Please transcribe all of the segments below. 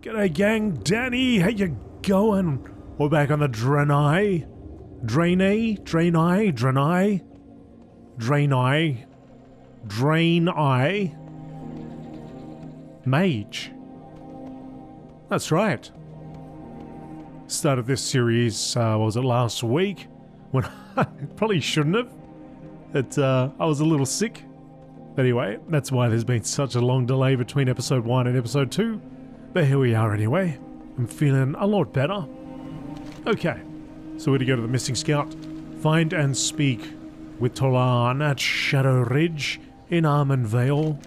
G'day gang, Danny, how you going? We're back on the Draenei. Draenei. Mage. That's right. Started this series, what was it, last week? When I probably shouldn't have. I was a little sick. Anyway, that's why there's been such a long delay between episode 1 and episode 2. But here we are anyway. I'm feeling a lot better. Okay, so we're to go to the Missing Scout. Find and speak with Tolan at Shadow Ridge in Armand Vale.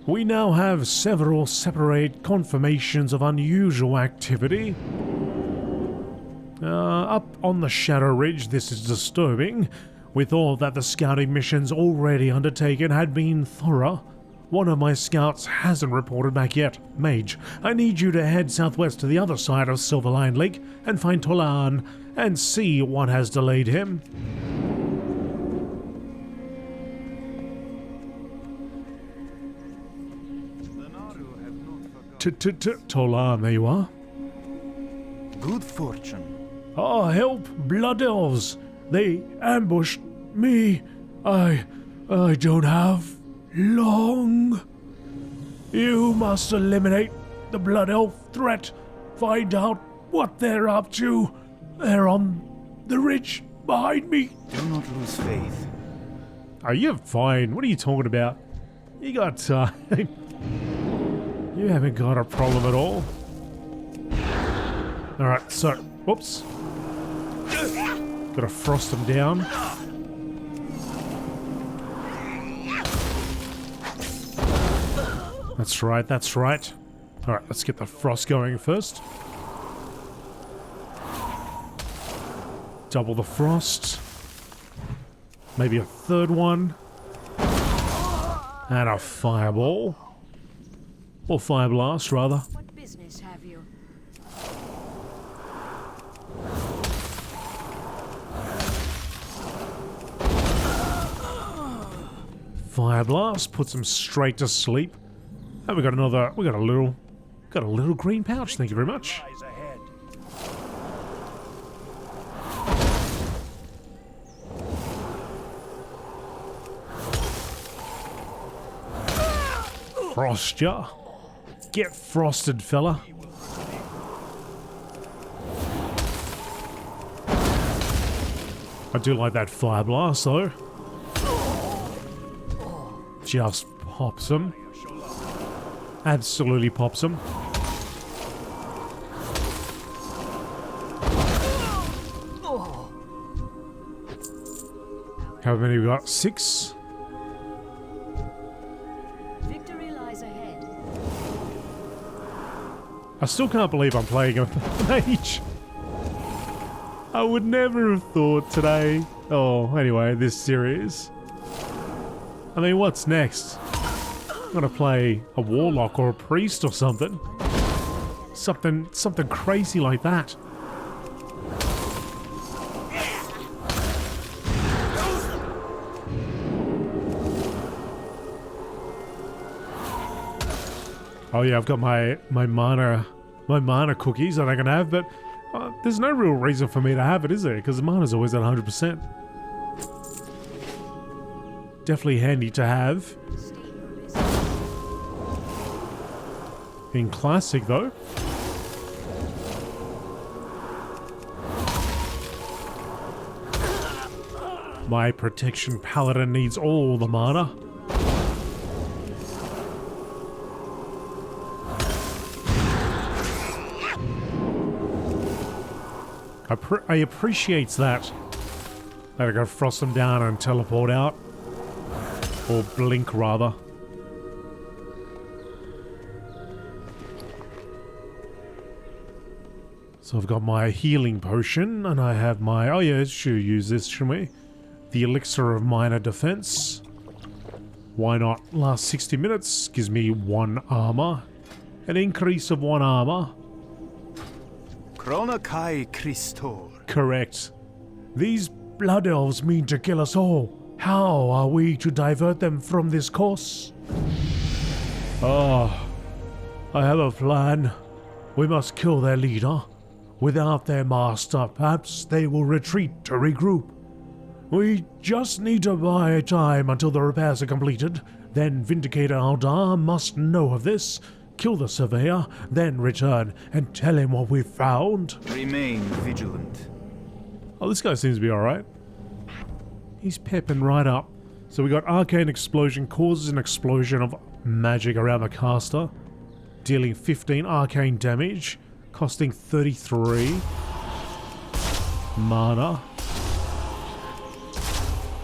We now have several separate confirmations of unusual activity. Up on the Shadow Ridge, this is disturbing. We thought that the scouting missions already undertaken had been thorough. One of my scouts hasn't reported back yet. Mage, I need you to head southwest to the other side of Silverline Lake and find Tolan and see what has delayed him. Tolan, there you are. Good fortune. Oh, help! Blood Elves! They ambushed me. I don't have long. You must eliminate the Blood Elf threat. Find out what they're up to. They're on the ridge behind me. Do not lose faith. Are you fine? What are you talking about? You got time. You haven't got a problem at all. Alright, so, whoops. Gotta frost them down. That's right, that's right. Alright, let's get the frost going first. Double the frost. Maybe a third one. And a fireball. Or fire blast, rather. What business have you? Fire blast puts them straight to sleep. And we got a little green pouch. Thank you very much. Frost ya. Get frosted, fella. I do like that fire blast, though. Just pops him. Absolutely pops him. How many we got? 6? Victory lies ahead. I still can't believe I'm playing a mage. I would never have thought today. Oh, anyway, this series. I mean, what's next? I'm gonna play a warlock or a priest or something. Something crazy like that. Oh yeah, I've got my mana cookies that I can have, but there's no real reason for me to have it, is there? Because the mana's always at 100%. Definitely handy to have. In Classic, though. My Protection Paladin needs all the mana. I appreciate that. That I gotta frost them down and teleport out. Or blink, rather. So I've got my healing potion, and I have my... Oh yeah, should use this, shouldn't we? The Elixir of Minor Defense. Why not? Last 60 minutes gives me 1 armor. An increase of 1 armor. Chronokai Christor. Correct. These Blood Elves mean to kill us all. How are we to divert them from this course? Oh, I have a plan. We must kill their leader. Without their master, perhaps they will retreat to regroup. We just need to buy time until the repairs are completed. Then Vindicator Aldar must know of this, kill the surveyor, then return and tell him what we found. Remain vigilant. Oh, this guy seems to be alright. He's pepping right up. So we got Arcane Explosion, causes an explosion of magic around the caster, dealing 15 arcane damage, costing 33 mana.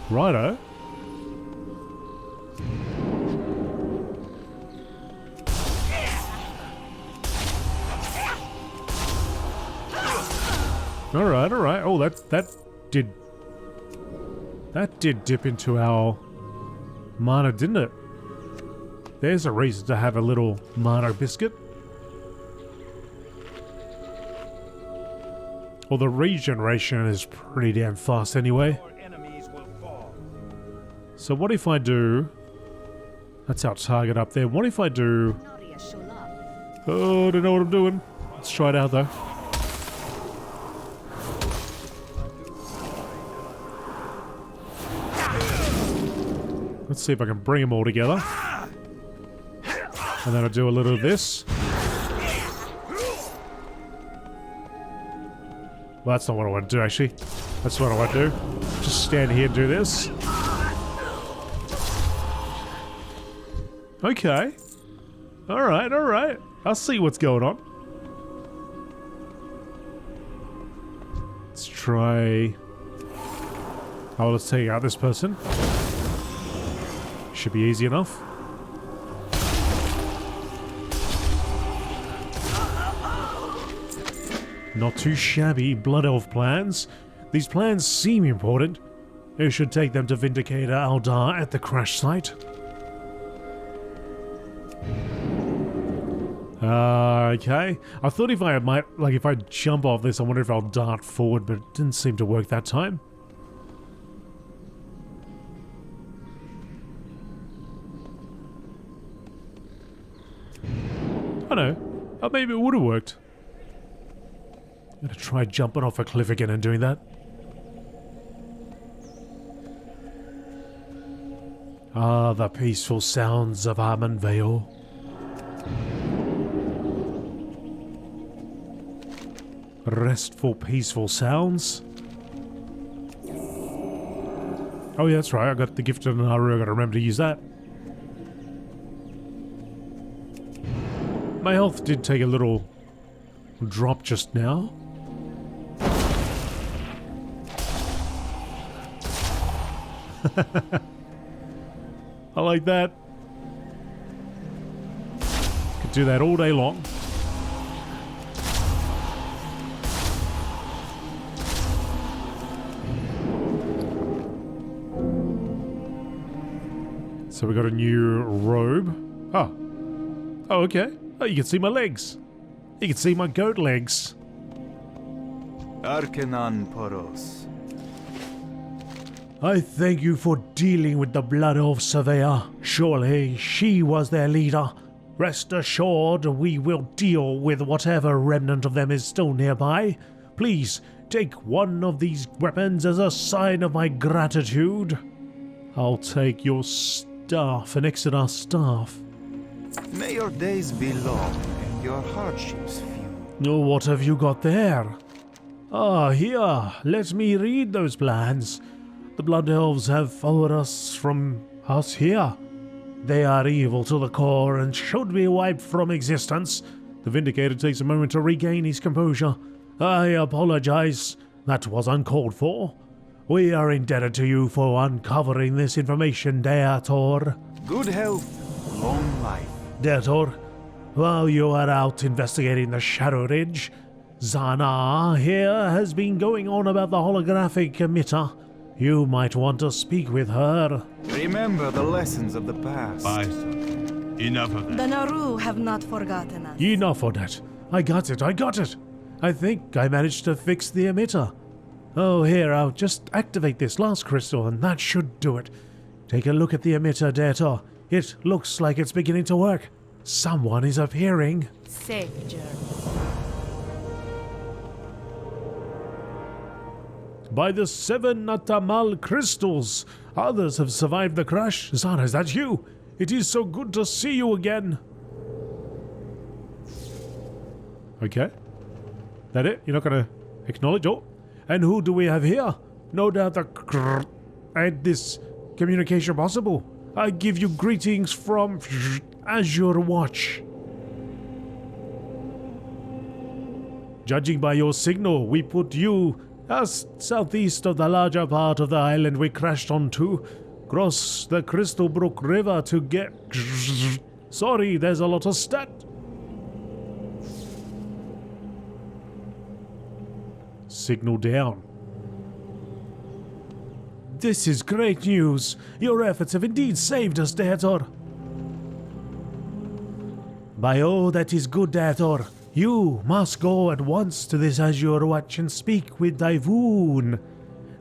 Righto. Alright, alright. Oh, that did dip into our mana, didn't it? There's a reason to have a little mana biscuit. Well, the regeneration is pretty damn fast anyway. So what if I do... That's our target up there. What if I do... Oh, I don't know what I'm doing. Let's try it out though. Let's see if I can bring them all together. And then I'll do a little of this. Well, that's not what I want to do, actually. That's what I want to do. Just stand here and do this. Okay. Alright, alright. I'll see what's going on. Let's try... Oh, let's take out this person. Should be easy enough. Not too shabby. Blood Elf plans. These plans seem important. You should take them to Vindicator Aldar at the crash site. Okay. I thought if I might, like if I jump off this, I wonder if I'll dart forward, but it didn't seem to work that time. I don't know. Oh, maybe it would have worked. I'm gonna try jumping off a cliff again and doing that. Ah, the peaceful sounds of Armand Vale. Restful, peaceful sounds. Oh yeah, that's right. I got the gift of Naru. I gotta remember to use that. My health did take a little drop just now. I like that. Could do that all day long. So we got a new robe. Oh. Oh, okay. Oh, you can see my legs. You can see my goat legs. Arcanan Poros. I thank you for dealing with the Blood Elf Surveyor. Surely she was their leader. Rest assured we will deal with whatever remnant of them is still nearby. Please take one of these weapons as a sign of my gratitude. I'll take your staff and exit our staff. May your days be long and your hardships few. Oh, what have you got there? Ah, here. Let me read those plans. The Blood Elves have followed us from us here. They are evil to the core and should be wiped from existence. The Vindicator takes a moment to regain his composure. I apologize. That was uncalled for. We are indebted to you for uncovering this information, Deator. Good health, long life. Deator, while you are out investigating the Shadow Ridge, Zana here has been going on about the holographic emitter. You might want to speak with her. Remember the lessons of the past. Bye, son. Enough of that. The Naru have not forgotten us. Enough of that. I got it. I think I managed to fix the emitter. Oh, here, I'll just activate this last crystal and that should do it. Take a look at the emitter, Deator. It looks like it's beginning to work. Someone is appearing. Safe journey. by the 7 Natamal crystals. Others have survived the crash. Zana, is that you? It is so good to see you again. Okay. That it? You're not going to acknowledge? Oh. And who do we have here? No doubt the and this communication possible. I give you greetings from Azure Watch. Judging by your signal, we put you southeast of the larger part of the island we crashed onto. Cross the Crystal Brook River to get... Sorry, there's a lot of stat. Signal down. This is great news. Your efforts have indeed saved us, Daetor. By all that is good, Daetor, you must go at once to this Azure Watch and speak with Daivoon.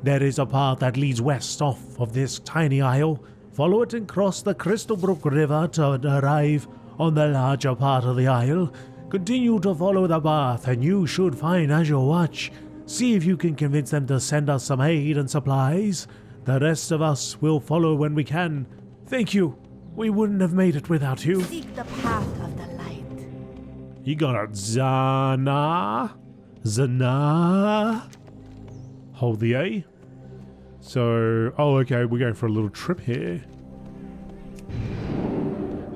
There is a path that leads west off of this tiny isle. Follow it and cross the Crystal Brook River to arrive on the larger part of the isle. Continue to follow the path and you should find Azure Watch. See if you can convince them to send us some aid and supplies. The rest of us will follow when we can. Thank you. We wouldn't have made it without you. Seek the path of the light. You got it, Zana. Zana. Hold the A. So, oh, okay, we're going for a little trip here.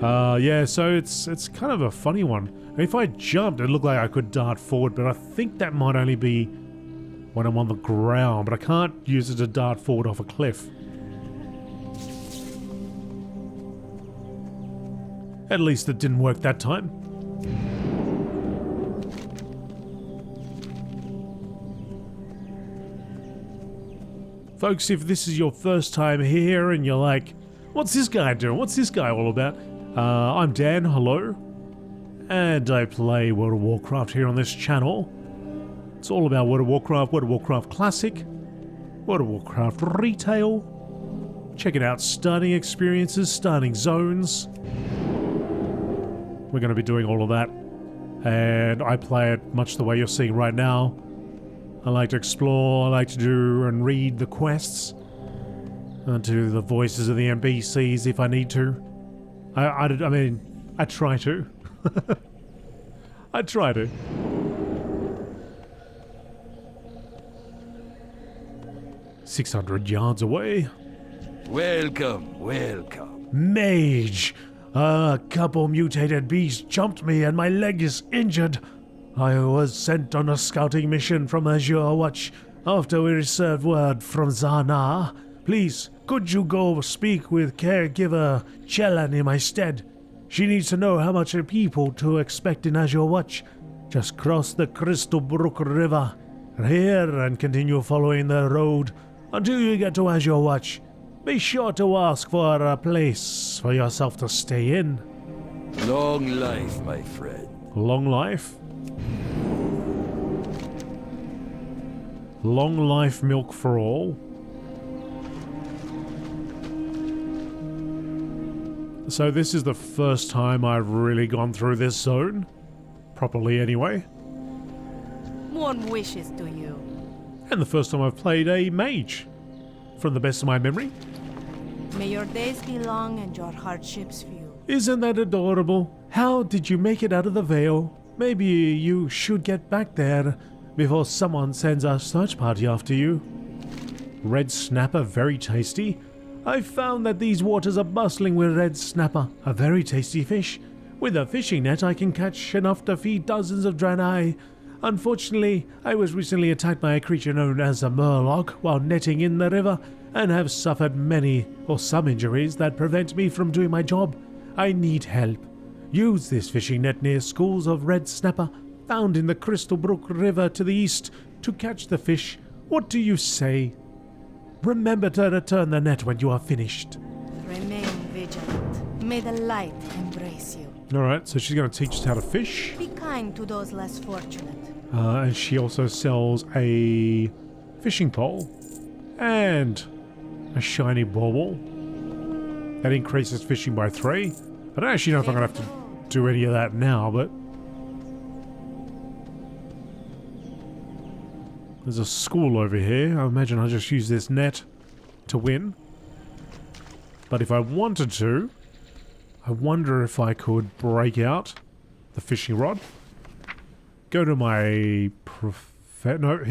Yeah, so it's kind of a funny one. If I jumped, it looked like I could dart forward, but I think that might only be when I'm on the ground, but I can't use it to dart forward off a cliff. At least it didn't work that time. Folks, if this is your first time here and you're like, what's this guy doing? What's this guy all about? I'm Dan, hello. And I play World of Warcraft here on this channel. It's all about World of Warcraft Classic, World of Warcraft Retail, checking out starting experiences, starting zones. We're going to be doing all of that. And I play it much the way you're seeing right now. I like to explore, I like to do and read the quests, and do the voices of the NPCs if I need to. I mean, I try to. I try to. "600 yards away. Welcome, welcome. Mage! A couple mutated beasts jumped me and my leg is injured. I was sent on a scouting mission from Azure Watch after we received word from Zana. Please, could you go speak with caregiver Chelan in my stead? She needs to know how much people to expect in Azure Watch. Just cross the Crystal Brook River here and continue following the road until you get to Azure Watch. Be sure to ask for a place for yourself to stay in." Long life, my friend. Long life? Long life milk for all. So this is the first time I've really gone through this zone. Properly anyway. One wishes to you. And the first time I've played a mage. From the best of my memory. May your days be long and your hardships few. Isn't that adorable? How did you make it out of the Vale? Maybe you should get back there before someone sends a search party after you. Red snapper, very tasty. I've found that these waters are bustling with red snapper, a very tasty fish. With a fishing net I can catch enough to feed dozens of Draenei. Unfortunately, I was recently attacked by a creature known as a Murloc while netting in the river and have suffered many or some injuries that prevent me from doing my job. I need help. Use this fishing net near schools of red snapper found in the Crystal Brook River to the east to catch the fish. What do you say? Remember to return the net when you are finished. Remain vigilant. May the light embrace you. Alright, so she's going to teach us how to fish. Be kind to those less fortunate. And she also sells a fishing pole and a shiny bauble. That increases fishing by 3. I don't actually know if I'm going to have to do any of that now, but There's a school over here. I imagine I'll just use this net to win. But if I wanted to, I wonder if I could break out the fishing rod. Go to my professions.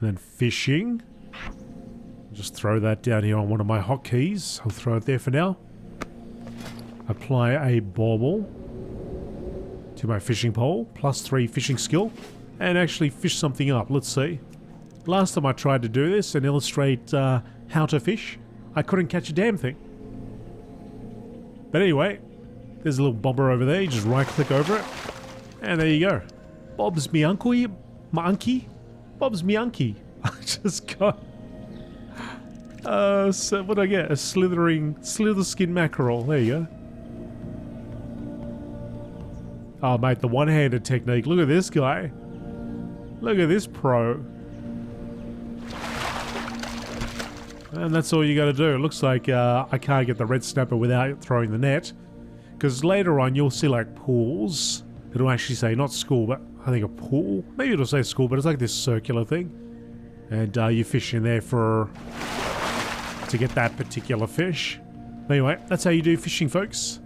And then fishing. Just throw that down here on one of my hotkeys. I'll throw it there for now. Apply a bauble to my fishing pole. +3 fishing skill. And actually fish something up. Let's see. Last time I tried to do this and illustrate how to fish, I couldn't catch a damn thing. But anyway, there's a little bobber over there. You just right click over it. And there you go. Bob's me uncle. My unkie. Bob's me unkie. I just got... so what did I get? A slither skin mackerel. There you go. Oh, mate, the one-handed technique. Look at this guy. Look at this pro. And that's all you got to do. It looks like I can't get the red snapper without throwing the net. Because later on you'll see like pools. It'll actually say not school, but I think a pool. Maybe it'll say school, but it's like this circular thing. And you fish in there to get that particular fish. Anyway, that's how you do fishing, folks.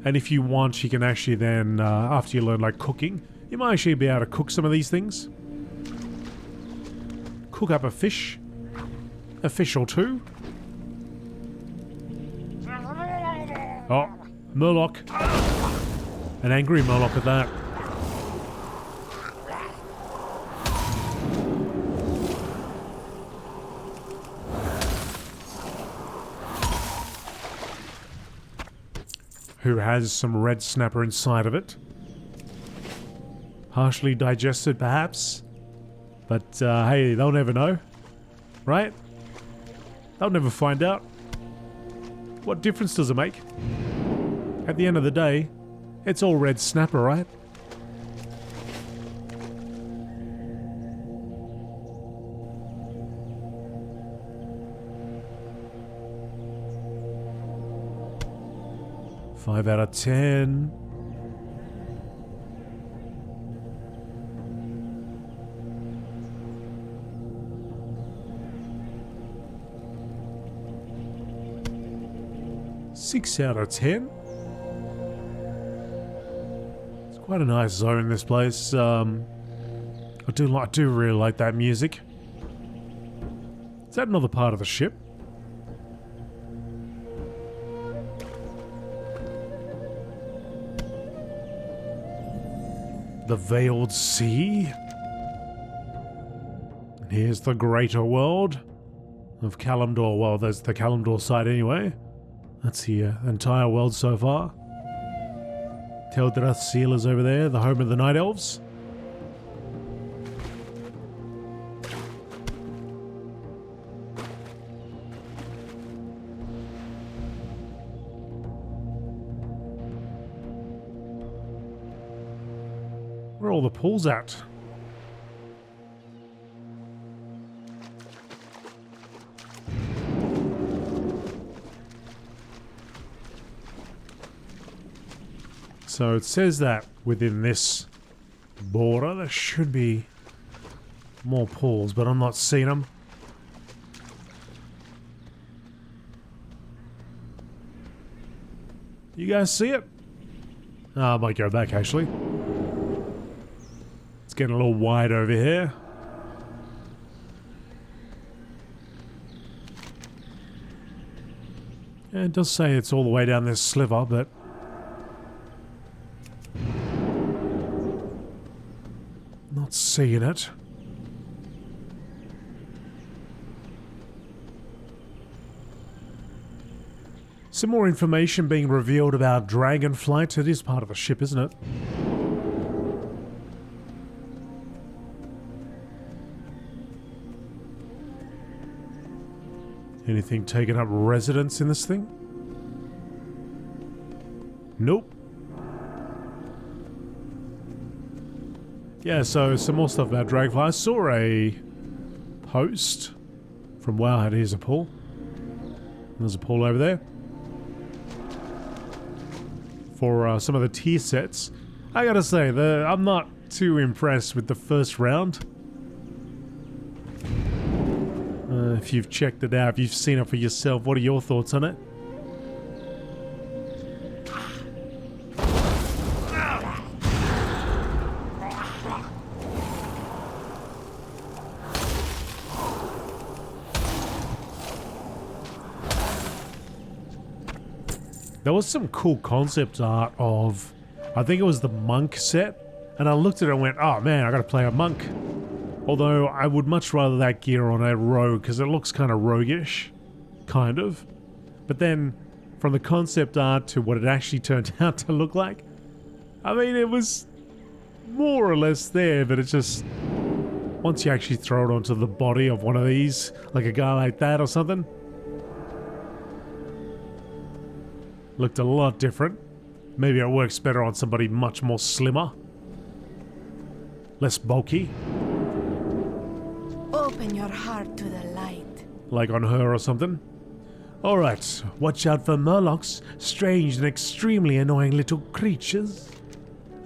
And if you want, you can actually then, after you learn like cooking, you might actually be able to cook some of these things. Cook up a fish or two. Oh, Murloc. An angry Murloc at that. Who has some red snapper inside of it. Partially digested, perhaps. But, hey, they'll never know. Right? They'll never find out. What difference does it make? At the end of the day, it's all red snapper, right? Five out of 10. Six out of 10. It's quite a nice zone, this place. I do really like that music. Is that another part of the ship? The Veiled Sea. And here's the greater world of Kalimdor. Well, there's the Kalimdor side anyway. That's the entire world so far. Teldrath Seal is over there, the home of the Night Elves. Where are all the pools at? So it says that within this border there should be more pools, but I'm not seeing them. You guys see it? I might go back actually. It's getting a little wide over here. Yeah, it does say it's all the way down this sliver, but not seeing it. Some more information being revealed about Dragonflight. It is part of the ship, isn't it? Anything taking up residence in this thing? Nope. Yeah, so some more stuff about Dragonfly. I saw a post from Wowhead. Here's a pool. There's a pool over there. For some of the tier sets. I gotta say, I'm not too impressed with the first round. If you've checked it out, if you've seen it for yourself, what are your thoughts on it? There was some cool concept art of, I think it was the monk set, and I looked at it and went, oh man, I gotta play a monk. Although I would much rather that gear on a rogue, because it looks kind of roguish, kind of. But then, from the concept art to what it actually turned out to look like, I mean, it was more or less there, but it's just, once you actually throw it onto the body of one of these, like a guy like that or something, looked a lot different. Maybe it works better on somebody much more slimmer. Less bulky. Open your heart to the light. Like on her or something. Alright, watch out for Murlocs, strange and extremely annoying little creatures.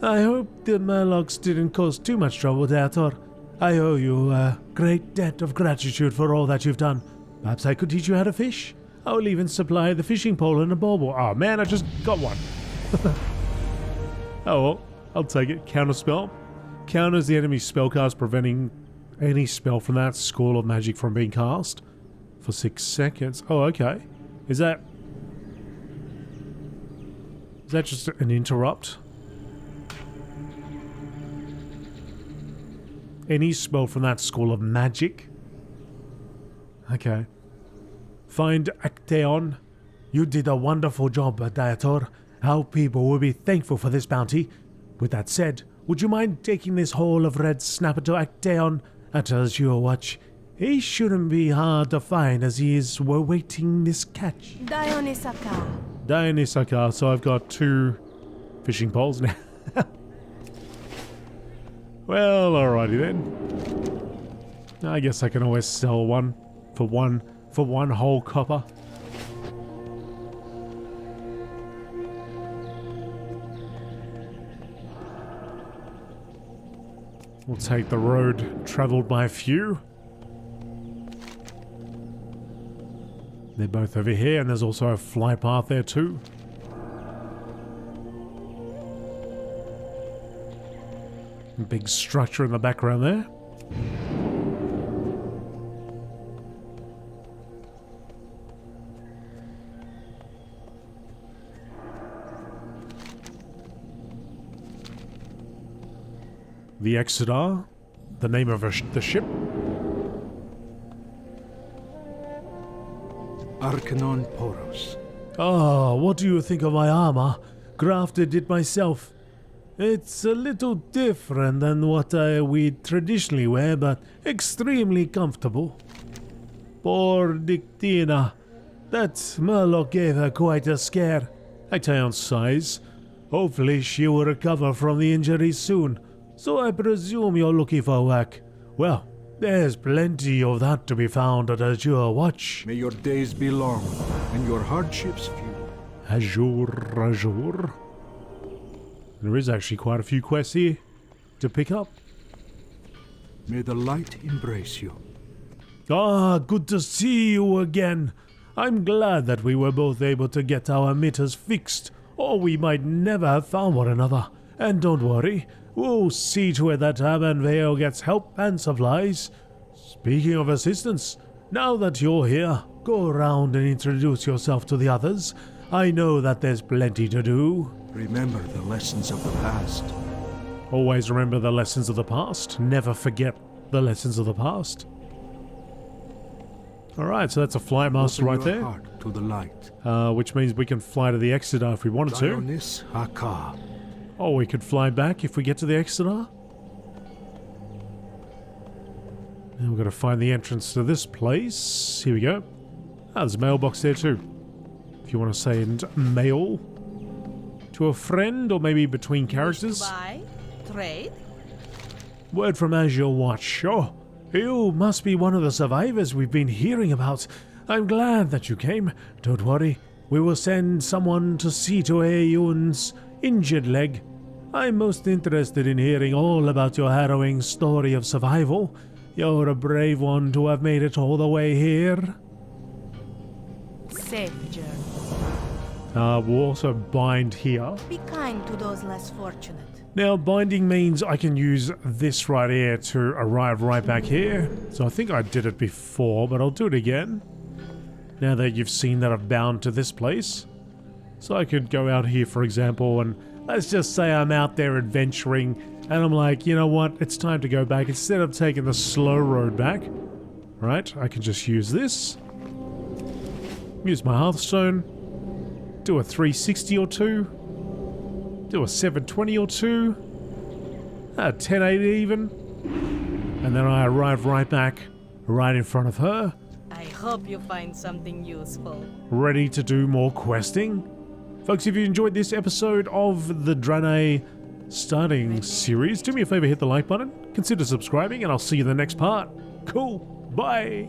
I hope the Murlocs didn't cause too much trouble, Dator. I owe you a great debt of gratitude for all that you've done. Perhaps I could teach you how to fish? I'll even supply the fishing pole and a bauble. Oh man, I just got one. Oh well, I'll take it. Counterspell. Counters the enemy's spellcast, preventing any spell from that school of magic from being cast for 6 seconds. Oh, okay. Is that just an interrupt? Any spell from that school of magic? Okay. Find Actaeon. You did a wonderful job, Dietor. Our people will be thankful for this bounty. With that said, would you mind taking this haul of red snapper to Actaeon at Azure Watch? He shouldn't be hard to find as he is awaiting this catch. Dionysaka. So I've got 2 fishing poles now. Well, alrighty then. I guess I can always sell one for one whole copper. We'll take the road traveled by few. They're both over here, and there's also a fly path there too. A big structure in the background there. The Exeter, the name of the ship. Arcanon Poros. Ah, what do you think of my armor? Crafted it myself. It's a little different than what we traditionally wear, but extremely comfortable. Poor Dictina. That Murloc gave her quite a scare. Actaeon's size. Hopefully she will recover from the injuries soon. So I presume you're looking for work. Well, there's plenty of that to be found at Azure Watch. May your days be long, and your hardships few. Azure. There is actually quite a few quests here to pick up. May the light embrace you. Ah, good to see you again. I'm glad that we were both able to get our mitters fixed, or we might never have found one another. And don't worry, we'll see to it that Vale gets help and supplies. Speaking of assistance, now that you're here, go around and introduce yourself to the others. I know that there's plenty to do. Remember the lessons of the past. Always remember the lessons of the past. Never forget the lessons of the past. Alright, so that's a Flymaster right Open your there. heart to the light. Which means we can fly to the Exeter if we wanted to. Dionys Haka. Or we could fly back if we get to the Exeter. Now we've got to find the entrance to this place. Here we go. Ah, there's a mailbox there too. If you want to send mail to a friend or maybe between characters. Buy? Trade? Word from Azure Watch. Oh, you must be one of the survivors we've been hearing about. I'm glad that you came. Don't worry. We will send someone to see to Aeon's injured leg. I'm most interested in hearing all about your harrowing story of survival. You're a brave one to have made it all the way here. Safe journey. We'll also bind here. Be kind to those less fortunate. Now, binding means I can use this right here to arrive right back here. So I think I did it before, but I'll do it again. Now that you've seen that I've bound to this place. So I could go out here, for example, and let's just say I'm out there adventuring, and I'm like, you know what, it's time to go back. Instead of taking the slow road back, right, I can just use this. Use my Hearthstone. Do a 360 or two. Do a 720 or two. A 1080 even. And then I arrive right back, right in front of her. I hope you find something useful. Ready to do more questing? Folks, if you enjoyed this episode of the Draenei starting series, do me a favor, hit the like button, consider subscribing, and I'll see you in the next part. Cool. Bye.